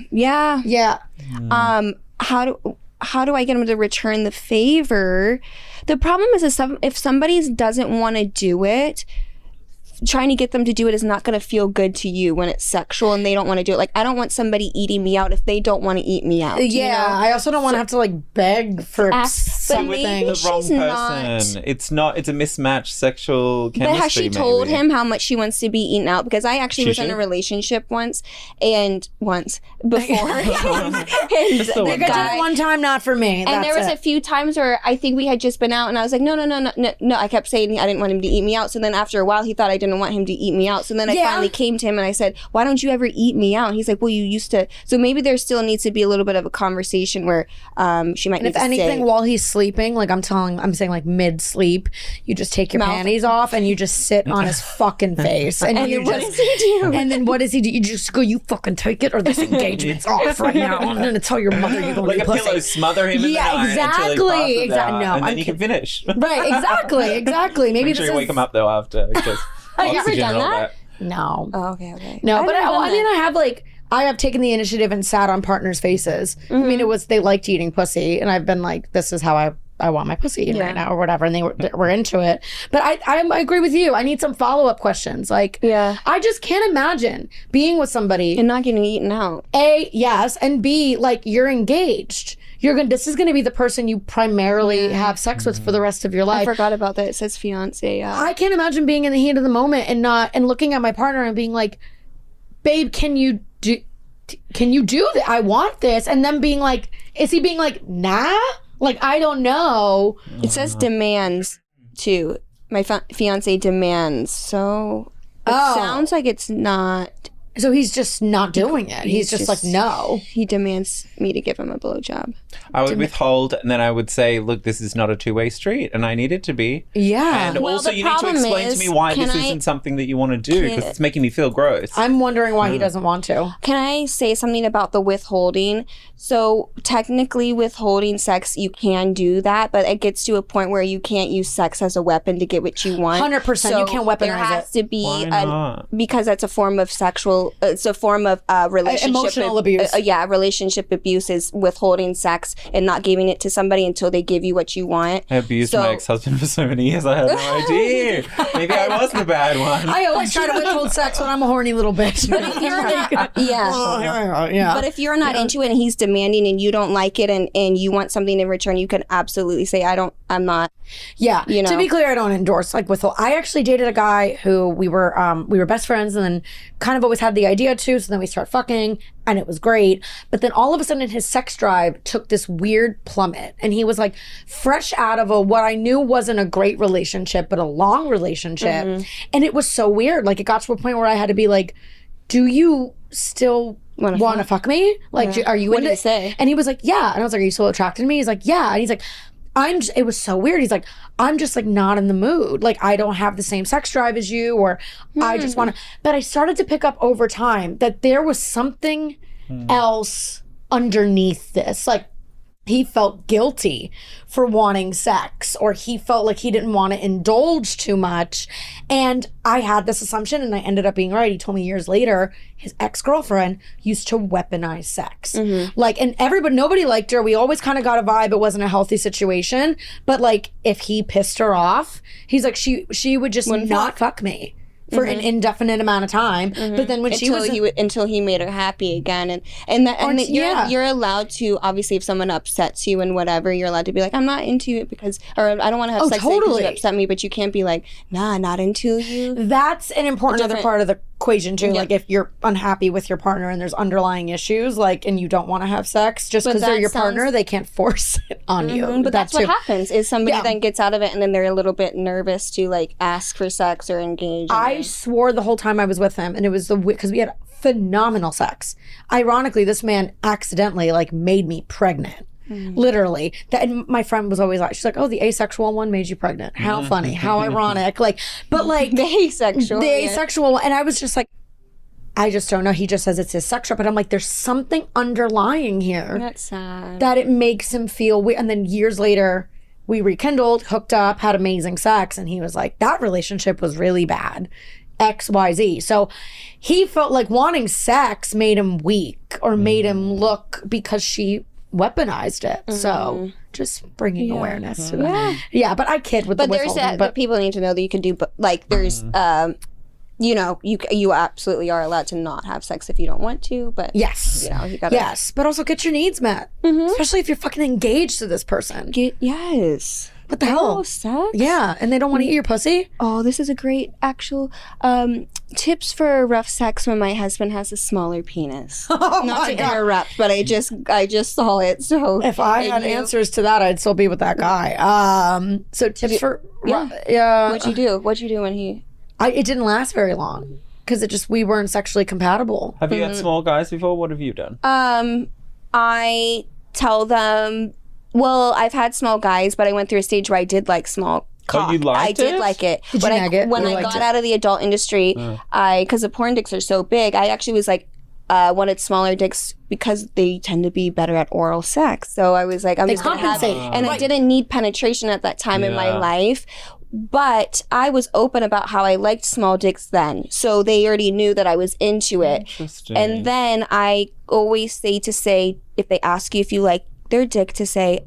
How do I get them to return the favor? The problem is if somebody doesn't want to do it, trying to get them to do it is not going to feel good to you when it's sexual and they don't want to do it. Like, I don't want somebody eating me out if they don't want to eat me out. Yeah, I also don't want to have to like beg for something. The wrong person. It's a mismatched sexual chemistry. But has she told him how much she wants to be eaten out? Because I actually was in a relationship once before. And the guy, one time, not for me. And there was a few times where I think we had just been out and I was like, no. I kept saying I didn't want him to eat me out. So then after a while, he thought I didn't want him to eat me out. So then I finally came to him and I said, why don't you ever eat me out? And he's like, well, you used to. So maybe there still needs to be a little bit of a conversation where she might need to say, while he's sleeping, like I'm saying like mid-sleep, you just take your panties off and you just sit on his fucking face. And then what does he do? And then what does he do? You just go, you fucking take it or this engagement's off right now. I'm going to tell your mother you're going to be pussy. Pillow, smother him in the night until he passes out, no, and then you can finish. Right, exactly. Maybe Make sure you wake him up though after. Have you ever done that? No. Oh, okay. No, but I have taken the initiative and sat on partners' faces. I mean, they liked eating pussy, and I've been like, this is how I want my pussy eaten right now or whatever, and they were into it. But I agree with you. I need some follow-up questions. Like, I just can't imagine being with somebody and not getting eaten out. A, yes, and B, like, you're engaged. This is going to be the person you primarily have sex with for the rest of your life. I forgot about that. It says fiance. I can't imagine being in the heat of the moment and looking at my partner and being like, babe, can you do that? I want this. And then being like, is he being like, nah? Like, I don't know. It says demands too. My fiance demands. So it sounds like it's not. So he's just not doing it. He's just like, no. He demands me to give him a blowjob. I would withhold, and then I would say, look, this is not a two-way street, and I need it to be. Yeah. And also, you need to explain to me why this isn't something that you want to do, because it's making me feel gross. I'm wondering why he doesn't want to. Can I say something about the withholding? So technically, withholding sex, you can do that, but it gets to a point where you can't use sex as a weapon to get what you want. 100%. You can't weaponize it. There has to be, because that's a form of sexual, it's a form of relationship. Emotional abuse. Relationship abuse is withholding sex and not giving it to somebody until they give you what you want. I abused my ex-husband for so many years, I had no idea. Maybe I was the bad one. I always try to withhold sex when I'm a horny little bitch. But if But if you're not into it and he's demanding and you don't like it and you want something in return, you can absolutely say, I'm not. Yeah. You know? To be clear, I don't endorse like withhold. I actually dated a guy who we were best friends and then kind of always had the idea to, so then we start fucking and it was great. But then all of a sudden his sex drive took this weird plummet and he was like fresh out of what I knew wasn't a great relationship, but a long relationship. And it was so weird. Like it got to a point where I had to be like, do you still want to fuck me? Like, are you what into did he say? And he was like, yeah. And I was like, are you still attracted to me? He's like, yeah. And he's like, it was so weird. He's like, I'm just like not in the mood. Like I don't have the same sex drive as you, or I just want to. But I started to pick up over time that there was something else underneath this. Like he felt guilty for wanting sex, or he felt like he didn't want to indulge too much. And I had this assumption and I ended up being right. He told me years later, his ex-girlfriend used to weaponize sex. Like, and nobody liked her. We always kind of got a vibe. It wasn't a healthy situation. But like, if he pissed her off, he's like, she would just not fuck me for an indefinite amount of time. But then when until he made her happy again, you're allowed to, obviously if someone upsets you and whatever, you're allowed to be like, I'm not into it or I don't want to have sex because it upset me, but you can't be like, nah, not into you. That's an important other part of the equation too. Like if you're unhappy with your partner and there's underlying issues, like, and you don't want to have sex just because they're your partner, they can't force it on you. But that's what happens is somebody then gets out of it and then they're a little bit nervous to like ask for sex or engage. I swore the whole time I was with him, and it was because we had phenomenal sex. Ironically, this man accidentally like made me pregnant. Literally. And my friend was always like, she's like, oh, the asexual one made you pregnant. How funny, how ironic. Like, but like the asexual and I was just like, I just don't know. He just says it's his sex drive, but I'm like, there's something underlying here. That's sad. That it makes him feel weird. And then years later, we rekindled, hooked up, had amazing sex, and he was like, that relationship was really bad. XYZ. So he felt like wanting sex made him weak or made him look because she weaponized it. So just bringing awareness to that. Yeah, but I kid with the withholding. But people need to know that you can do, like there's you know, you absolutely are allowed to not have sex if you don't want to, but Yes. you know, you gotta. Yes, but also get your needs met, especially if you're fucking engaged to this person. Yes. What the hell? Sex? Yeah, and they don't want to eat your pussy? Oh, this is a great actual tips for rough sex when my husband has a smaller penis. Oh Not my to God. interrupt, but I just saw it. So If I had answers to that, I'd still be with that guy. So tips for What'd you do when he? it didn't last very long because we weren't sexually compatible. Have you had small guys before? What have you done? I tell them. Well, I've had small guys, but I went through a stage where I did like small cock. Oh, you liked I did it? like it. Did you nag it? When Or I liked got it? out of the adult industry, because the porn dicks are so big, I actually was like, wanted smaller dicks because they tend to be better at oral sex. So I was like, I'm just gonna have, compensate. and I didn't need penetration at that time in my life. But I was open about how I liked small dicks then. So they already knew that I was into it. Interesting. And then I always say, if they ask you if you like their dick, to say,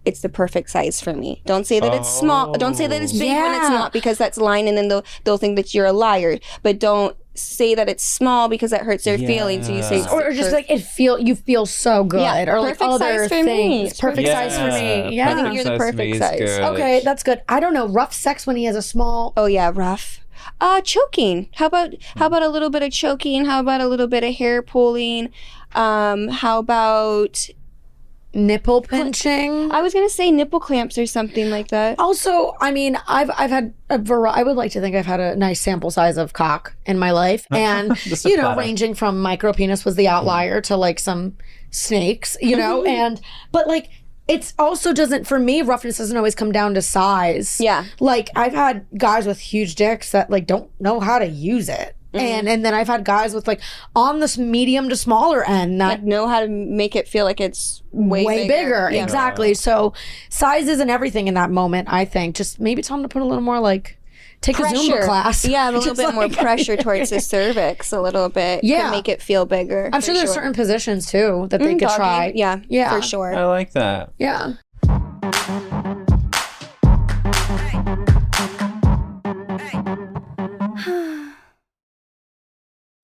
it's the perfect size for me. Don't say that it's small. Don't say that it's big when it's not, because that's lying, and then they'll think that you're a liar. But don't say that it's small because that hurts their feelings. So you say, Or just like you feel so good, Yeah, or like perfect other size for me. things. Perfect size for me. Yeah, I think you're the perfect size. Okay, that's good. I don't know. Rough sex when he has a small. Oh yeah, rough. Choking. How about a little bit of choking? How about a little bit of hair pulling? How about Nipple pinching. I was gonna say nipple clamps or something like that. Also, I mean, I've had I would like to think I've had a nice sample size of cock in my life, and Just a you know, platter. ranging from micro penis was the outlier to like some snakes, you know, but like it's also doesn't, for me, roughness doesn't always come down to size. Yeah. Like I've had guys with huge dicks that like don't know how to use it. And then I've had guys with like on this medium to smaller end that Know how to make it feel like it's way bigger. Yeah. Exactly. So size isn't everything in that moment, I think. Just maybe tell them to put a little more like take a Zumba class. Yeah, a little Just bit more like- pressure towards the cervix, a little bit. Yeah. To make it feel bigger. I'm sure there's certain positions too that they could Doggy. try. Yeah, for sure. I like that. Yeah.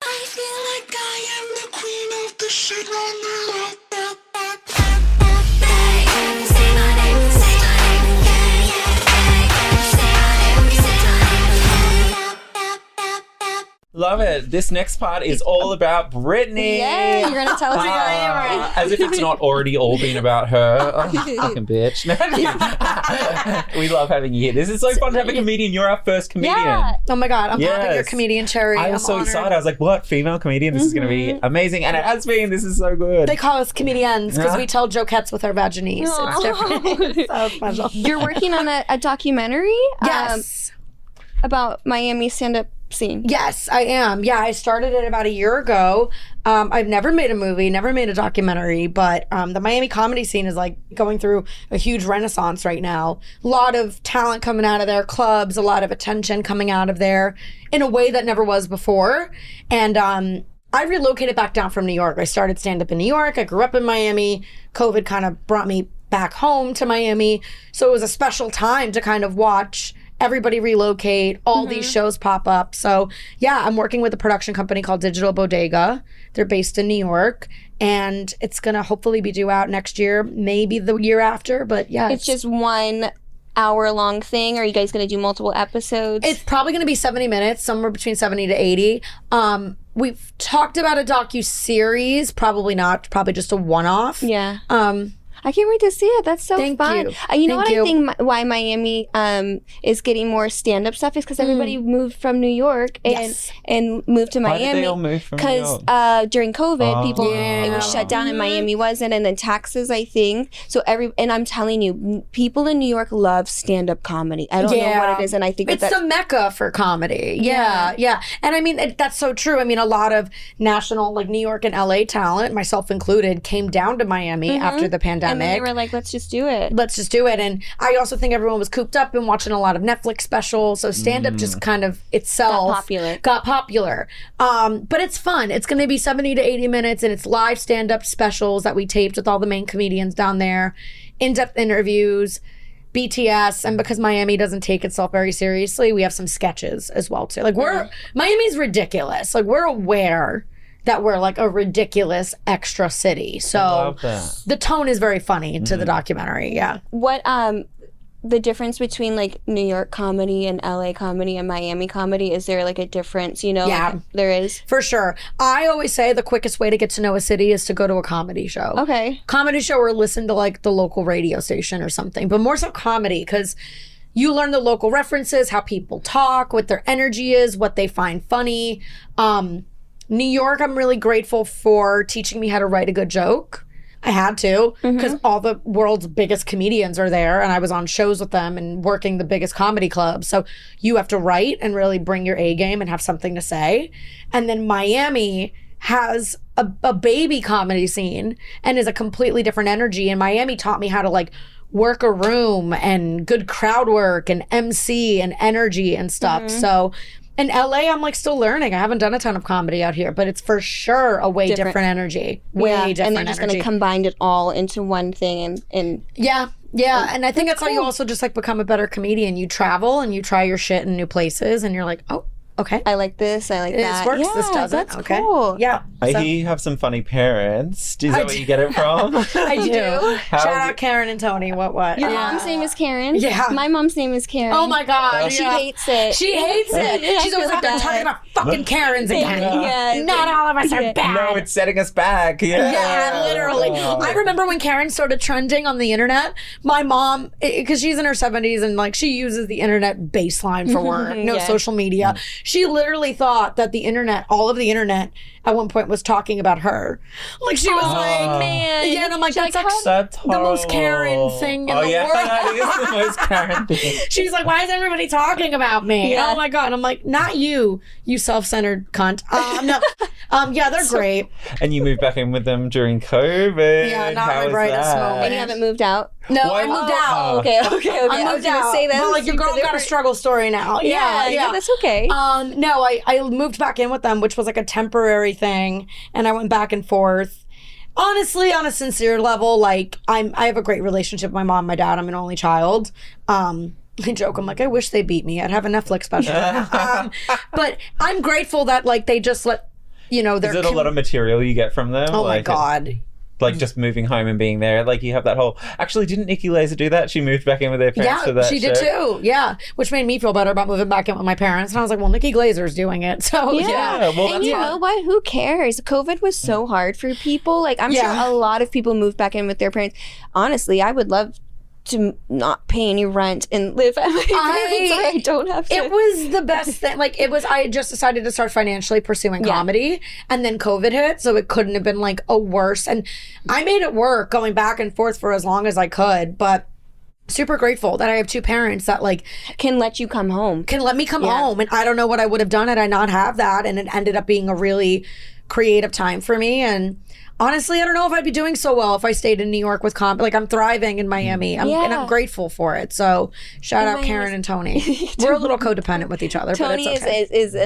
I feel like I am the queen of the shit right now. Say my name, say my name, yeah, yeah. Say my name, say my name. Love it. This next part is all about Brittany. Yeah, you're gonna tell us your As if it's not already all been about her. Oh, fucking bitch. We love having you here. This is so fun to have a comedian. You're our first comedian. Yeah. Oh my God, I'm popping your Yes. comedian cherry. I was so excited. I was like, what? Female comedian? This is going to be amazing. And it has been. This is so good. They call us comedians because we tell jokettes with our vagines. It's different. So special. You're working on a documentary Yes. about Miami stand-up scene. Yes, I am. Yeah, I started it about a year ago. I've never made a movie, never made a documentary, but the Miami comedy scene is like going through a huge renaissance right now. A lot of talent coming out of their clubs, a lot of attention coming out of there in a way that never was before. And I relocated back down from New York. I started stand-up in New York. I grew up in Miami. COVID kind of brought me back home to Miami. So it was a special time to kind of watch everybody relocate, all these shows pop up. So yeah, I'm working with a production company called Digital Bodega. They're based in New York, and it's gonna hopefully be due out next year, maybe the year after. But yeah, It's just 1 hour long thing. Are you guys gonna do multiple episodes? it's probably gonna be 70 minutes, somewhere between 70 to 80. We've talked about a docu-series, probably not, probably just a one-off. yeah. I can't wait to see it. That's so Thank fun. you. You know Thank what you. I think why Miami is getting more stand-up stuff is because everybody moved from New York Yes. and moved to Why Miami. did they all move from New Because York? during COVID, people it was Yeah. shut down and Miami wasn't, and then taxes, I think. So and I'm telling you, people in New York love stand-up comedy. I don't know what it is, and I think it's that the mecca for comedy. Yeah. And I mean, that's so true. I mean, a lot of national, like New York and LA talent, myself included, came down to Miami after the pandemic. and then they were like, let's just do it. Let's just do it. And I also think everyone was cooped up and watching a lot of Netflix specials. So stand up just kind of itself got popular. But it's fun. It's going to be 70 to 80 minutes, and it's live stand up specials that we taped with all the main comedians down there, in depth interviews. BTS, and because Miami doesn't take itself very seriously, we have some sketches as well too. Like Miami's ridiculous. Like we're aware that we're like a ridiculous extra city. So love that. the tone is very funny to the documentary. Yeah. What the difference between like New York comedy and LA comedy and Miami comedy, is there like a difference, you know? Yeah. Like, there is. For sure. I always say the quickest way to get to know a city is to go to a comedy show. Okay. Comedy show or listen to like the local radio station or something, but more so comedy, because you learn the local references, how people talk, what their energy is, what they find funny. New York, I'm really grateful for teaching me how to write a good joke. I had to, because all the world's biggest comedians are there, and I was on shows with them and working the biggest comedy clubs. So you have to write and really bring your A game and have something to say. And then Miami has a baby comedy scene and is a completely different energy. And Miami taught me how to like work a room and good crowd work and MC and energy and stuff. So in LA, I'm like still learning. I haven't done a ton of comedy out here, but it's for sure a way different energy. Way different and they're just going to combine it all into one thing. And yeah. And I think that's how you also just like become a better comedian. You travel and you try your shit in new places, and you're like, oh, okay. I like this. I like that. This works. Yeah, this doesn't. That's okay. cool. Yeah. I So- hear you have some funny parents. Is that where you get it from? I do. How- Shout out Karen and Tony. What? Your mom's name is Karen? Yeah. My mom's name is Karen. Oh my God. She yeah. hates it. She hates it. Yeah, She's I always feel out there bad. talking about fucking Karens again. Yeah. Not all of us are bad. No, it's setting us back. Yeah, Yeah, literally. I remember when Karen started trending on the internet, my mom, because she's in her 70s and like she uses the internet baseline for work, no Yeah. social media. She literally thought that the internet, all of the internet at one point was talking about her. Like she was like, man. yeah, and I'm like, She's that's like, actually That's the most Karen horrible. thing in Oh the yeah, world. that is the most Karen thing. She's like, why is everybody talking about me? Yeah. Oh my God. And I'm like, not you, you self-centered cunt. No. Yeah, they're great. And you moved back in with them during COVID. Yeah, not How my was brightest that? moment. And you haven't moved out? No, Why- I moved Oh, out. Okay. I I was moved gonna out. say that. But, like, your girl got a struggle story now. Yeah. That's okay. No, I moved back in with them, which was like a temporary thing, and I went back and forth. Honestly, on a sincere level, like I have a great relationship with my mom, my dad. I'm an only child. I joke, I'm like, I wish they beat me. I'd have a Netflix special. But I'm grateful that like they just let their Is it a lot of material you get from them? oh my Like, God. Like just moving home and being there. Like you have that whole. Actually, didn't Nikki Laser do that? She moved back in with their parents for Yeah, that. she did show? too. Yeah, which made me feel better about moving back in with my parents. And I was like, well, Nikki Glazer's doing it, so Yeah, well, and that's you fine. know what? Who cares? COVID was so hard for people. Like, I'm Yeah. sure a lot of people moved back in with their parents. Honestly, I would love to not pay any rent and live at my parents where I don't have to. It was the best thing. Like it was. I just decided to start financially pursuing comedy, and then COVID hit, so it couldn't have been like a worse. And I made it work, going back and forth for as long as I could. But super grateful that I have two parents that like can let you come home. can let me come home. And I don't know what I would have done had I not have that. And it ended up being a really creative time for me. And honestly, I don't know if I'd be doing so well if I stayed in New York with like I'm thriving in Miami. And I'm grateful for it. So shout out Karen and Tony. We're a little codependent with each other. Tony but it's okay.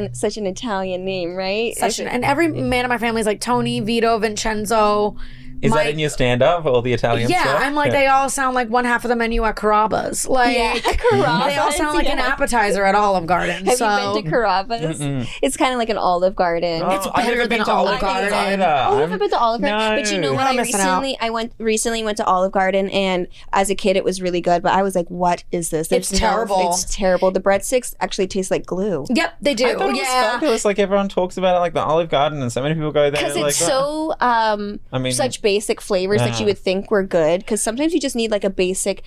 is such an Italian name, right? And every man in my family is like Tony, Vito, Vincenzo. Is that in your stand-up, all the Italian Yeah, stuff? I'm like, they all sound like one half of the menu at Carrabba's. Like, Carrabba's, they all sound like an appetizer at Olive Garden. Have so. you been to Carrabba's? It's kind of like an Olive Garden. Oh, I've better never been than to Olive Olive Garden Garden. either. Oh, you haven't been to Olive Garden? But you know No. what? I'm missing out. I recently went to Olive Garden, and as a kid, it was really good. But I was like, "What is this? There's terrible. It's terrible. The breadsticks actually taste like glue Yep, they do. I thought it was fabulous. Like everyone talks about it, like the Olive Garden, and so many people go there. because like, it's so mean, such basic flavors that you would think were good. Because sometimes you just need like a basic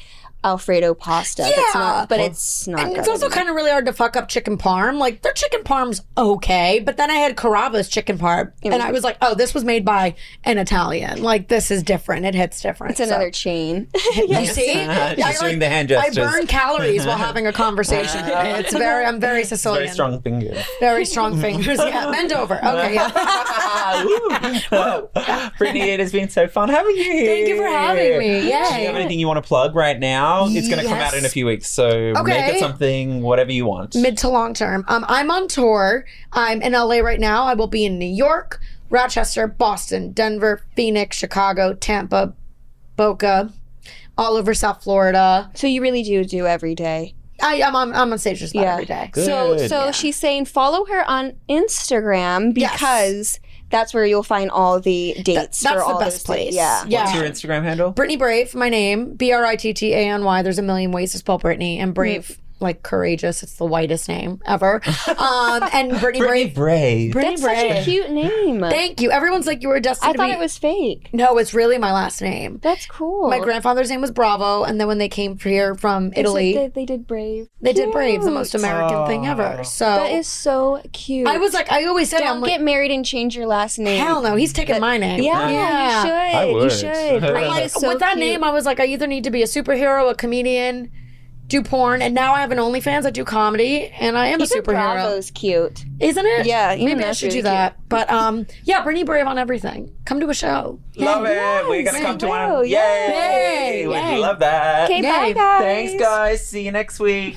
Alfredo pasta. That's Yeah. not, but it's not. And good it's also anymore. kind of really hard to fuck up chicken parm. Like, their chicken parm's okay, but then I had Carrabba's chicken parm, and I was like, oh, this was made by an Italian. Like, this is different. It hits different. It's another chain. You see? Just doing the hand I gestures. burn calories while having a conversation. I'm very Sicilian. Very strong fingers. Very strong fingers. Yeah, bend over. Okay, yeah. Woo. Brittany, it has been so fun having you here. Thank you for having me. Do you have Yay. anything you want to plug right now? It's going to come out Yes. in a few weeks, so make it something, whatever you want. Mid to long term. I'm on tour. I'm in LA right now. I will be in New York, Rochester, Boston, Denver, Phoenix, Chicago, Tampa, Boca, all over South Florida. So you really do every day. I'm on stage just about every day. Good. So she's saying follow her on Instagram Yes. because that's where you'll find all the dates. That's for the all best those place. dates. Yeah. Yeah. What's your Instagram handle? Brittany Brave, my name, Brittany. There's a million ways to spell Brittany, and Brave, like courageous. It's the whitest name ever. And Brittany Brave. Brave. Brittany That's such a Brave. cute name. Thank you. Everyone's like, you were destined I to thought be. it was fake. No, it's really my last name. That's cool. My grandfather's name was Bravo, and then when they came here from Italy, They did Brave. they did Brave, the Cute. most American thing ever. So That is so cute. I was like, I always said, Don't I'm get like, married and change your last name. hell no, he's taking my name. Yeah, you should. I would. You should. Brave I'm like, is so with that cute. name, I was like, I either need to be a superhero, a comedian, do porn, and now I have an OnlyFans. I do comedy, and I am Even a superhero. Bravo's cute. Isn't it? Yeah, even maybe I that's should do really that. But yeah, Brittany Brave on everything. Come to a show. Love it. We're gonna Yes, come to we one. will. Yay! Yay. Would Yay. love that. Okay, bye Yay. guys. Thanks, guys. See you next week.